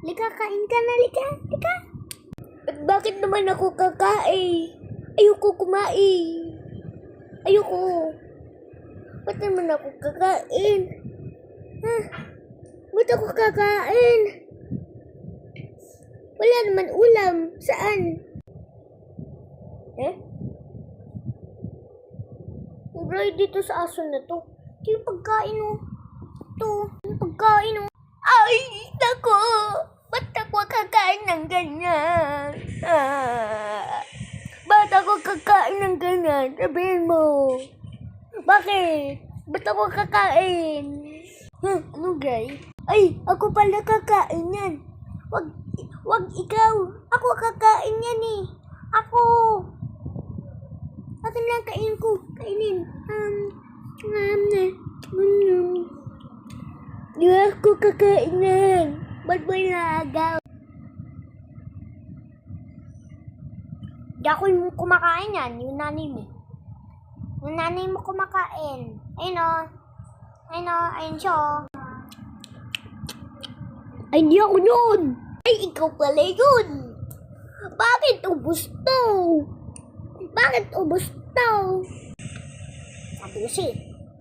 Lika, kain ka na, lika, lika. At bakit naman ako kakain? Ayoko kumain. Ayoko. Ba't naman ako kakain? Ha? Ba't ako kakain? Wala naman ulam. Saan? Bray, dito sa aso na to. Ito yung pagkain oh. Ito, yung pagkain oh. Ay, nako! Ba't ako kakain ng ganyan? Ba't ako kakain ng ganyan? Sabihin mo. Bakit? Ba't ako kakain? Ano gay? Ay, ako pala kakain yan. Wag ikaw. Ako kakain yan eh. Ako. Akin lang kainin ko. Kainin. Di ako kakain yan. Ba't mo nagaw? Di ako yung kumakain yan. Yung nanay mo. Yung nanay mo kumakain. Ayun o. Ayun o. Ayun siya o. Ay, di ako yun. Ay, ikaw pala yun. Bakit ubos to? Bakit ubos to? Sabi ko siya.